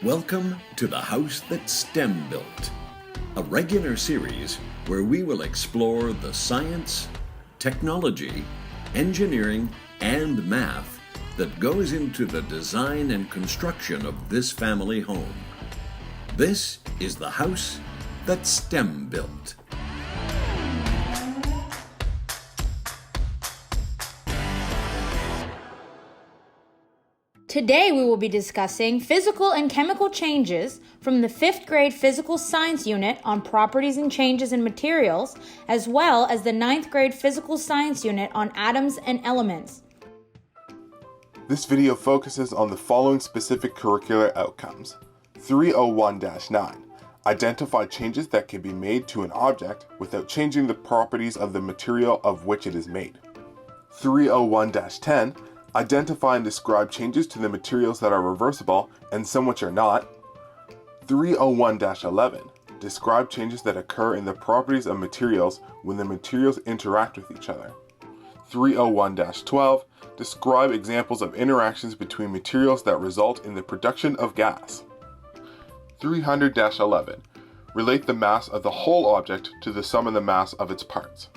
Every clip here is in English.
Welcome to the House That STEM Built, a regular series where we will explore the science, technology, engineering, and math that goes into the design and construction of this family home. This is the House That STEM Built. Today we will be discussing physical and chemical changes from the 5th grade physical science unit on properties and changes in materials, as well as the 9th grade physical science unit on atoms and elements. This video focuses on the following specific curricular outcomes. 301-9. Identify changes that can be made to an object without changing the properties of the material of which it is made. 301-10. Identify and describe changes to the materials that are reversible and some which are not. 301-11. Describe changes that occur in the properties of materials when the materials interact with each other. 301-12. Describe examples of interactions between materials that result in the production of gas. 300-11. Relate the mass of the whole object to the sum of the mass of its parts.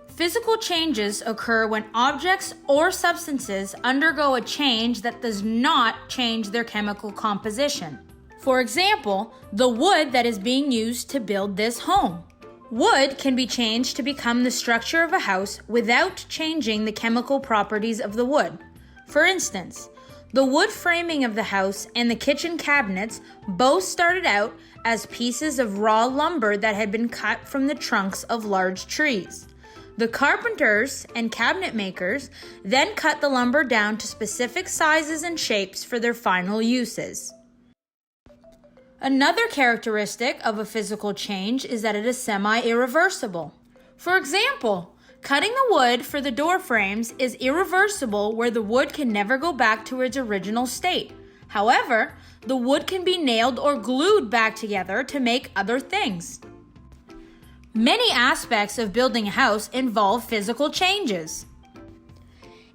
Physical changes occur when objects or substances undergo a change that does not change their chemical composition. For example, the wood that is being used to build this home. Wood can be changed to become the structure of a house without changing the chemical properties of the wood. For instance, the wood framing of the house and the kitchen cabinets both started out as pieces of raw lumber that had been cut from the trunks of large trees. The carpenters and cabinet makers then cut the lumber down to specific sizes and shapes for their final uses. Another characteristic of a physical change is that it is semi-irreversible. For example, cutting the wood for the door frames is irreversible where the wood can never go back to its original state. However, the wood can be nailed or glued back together to make other things. Many aspects of building a house involve physical changes.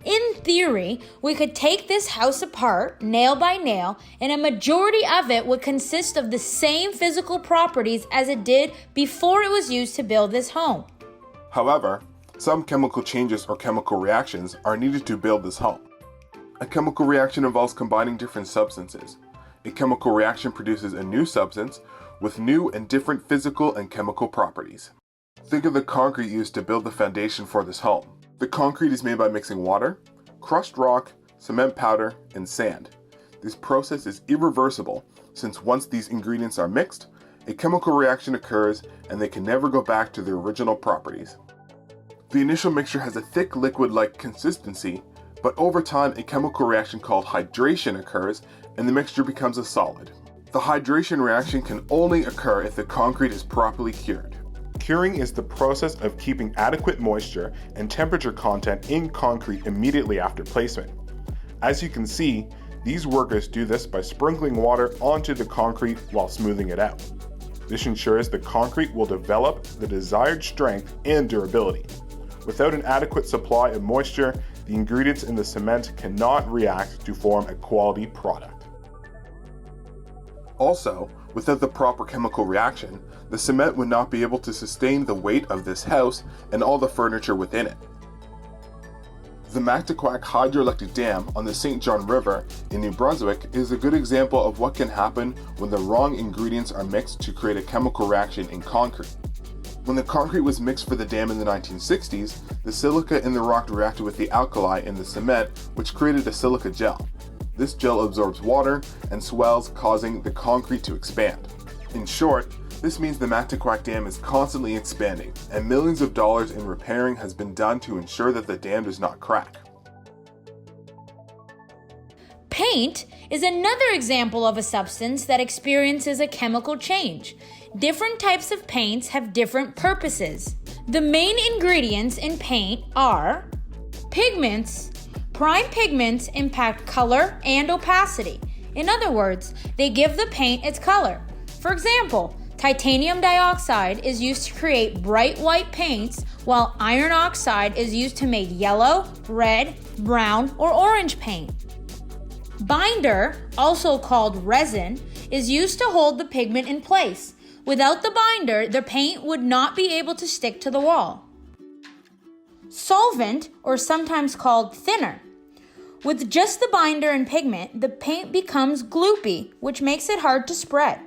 In theory, we could take this house apart, nail by nail, and a majority of it would consist of the same physical properties as it did before it was used to build this home. However, some chemical changes or chemical reactions are needed to build this home. A chemical reaction involves combining different substances. A chemical reaction produces a new substance with new and different physical and chemical properties. Think of the concrete used to build the foundation for this home. The concrete is made by mixing water, crushed rock, cement powder, and sand. This process is irreversible since once these ingredients are mixed, a chemical reaction occurs and they can never go back to their original properties. The initial mixture has a thick liquid-like consistency, but over time a chemical reaction called hydration occurs and the mixture becomes a solid. The hydration reaction can only occur if the concrete is properly cured. Curing is the process of keeping adequate moisture and temperature content in concrete immediately after placement. As you can see, these workers do this by sprinkling water onto the concrete while smoothing it out. This ensures the concrete will develop the desired strength and durability. Without an adequate supply of moisture, the ingredients in the cement cannot react to form a quality product. Also, without the proper chemical reaction, the cement would not be able to sustain the weight of this house and all the furniture within it. The Mactaquac Hydroelectric Dam on the St. John River in New Brunswick is a good example of what can happen when the wrong ingredients are mixed to create a chemical reaction in concrete. When the concrete was mixed for the dam in the 1960s, the silica in the rock reacted with the alkali in the cement, which created a silica gel. This gel absorbs water and swells, causing the concrete to expand. In short, this means the Mactaquac Dam is constantly expanding, and millions of dollars in repairing has been done to ensure that the dam does not crack. Paint is another example of a substance that experiences a chemical change. Different types of paints have different purposes. The main ingredients in paint are pigments. Prime pigments impact color and opacity. In other words, they give the paint its color. For example, titanium dioxide is used to create bright white paints, while iron oxide is used to make yellow, red, brown, or orange paint. Binder, also called resin, is used to hold the pigment in place. Without the binder, the paint would not be able to stick to the wall. Solvent, or sometimes called thinner. With just the binder and pigment, the paint becomes gloopy, which makes it hard to spread.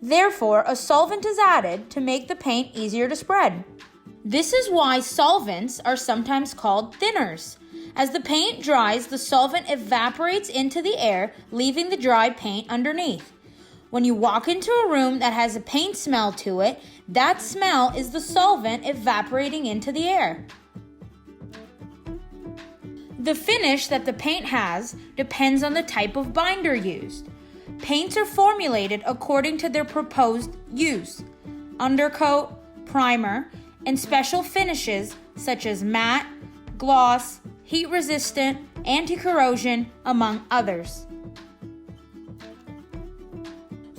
Therefore, a solvent is added to make the paint easier to spread. This is why solvents are sometimes called thinners. As the paint dries, the solvent evaporates into the air, leaving the dry paint underneath. When you walk into a room that has a paint smell to it, that smell is the solvent evaporating into the air. The finish that the paint has depends on the type of binder used. Paints are formulated according to their proposed use: undercoat, primer, and special finishes such as matte, gloss, heat-resistant, anti-corrosion, among others.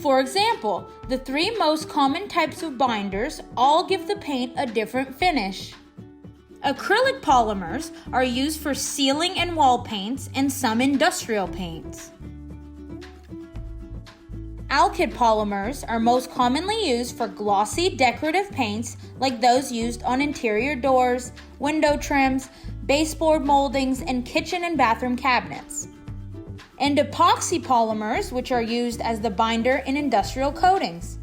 For example, the 3 most common types of binders all give the paint a different finish. Acrylic polymers are used for ceiling and wall paints and some industrial paints. Alkyd polymers are most commonly used for glossy decorative paints like those used on interior doors, window trims, baseboard moldings, and kitchen and bathroom cabinets. And epoxy polymers, which are used as the binder in industrial coatings.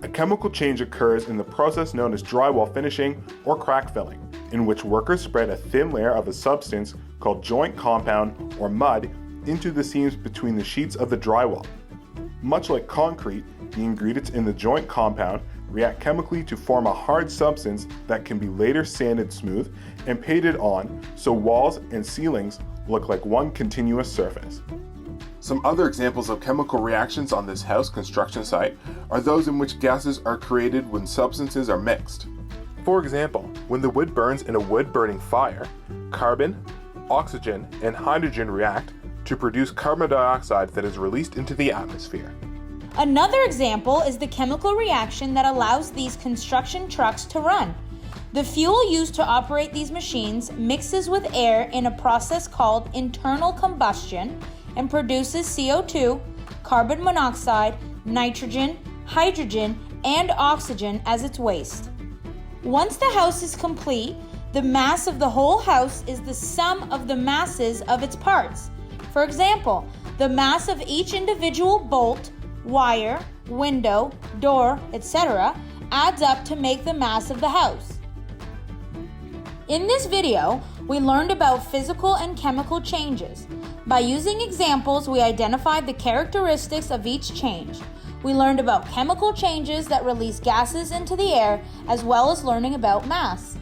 A chemical change occurs in the process known as drywall finishing or crack filling, in which workers spread a thin layer of a substance called joint compound or mud into the seams between the sheets of the drywall. Much like concrete, the ingredients in the joint compound react chemically to form a hard substance that can be later sanded smooth and painted on so walls and ceilings look like one continuous surface. Some other examples of chemical reactions on this house construction site are those in which gases are created when substances are mixed. For example, when the wood burns in a wood-burning fire, carbon, oxygen, and hydrogen react to produce carbon dioxide that is released into the atmosphere. Another example is the chemical reaction that allows these construction trucks to run. The fuel used to operate these machines mixes with air in a process called internal combustion and produces CO2, carbon monoxide, nitrogen, hydrogen, and oxygen as its waste. Once the house is complete, the mass of the whole house is the sum of the masses of its parts. For example, the mass of each individual bolt, wire, window, door, etc. adds up to make the mass of the house. In this video, we learned about physical and chemical changes. By using examples, we identified the characteristics of each change. We learned about chemical changes that release gases into the air, as well as learning about mass.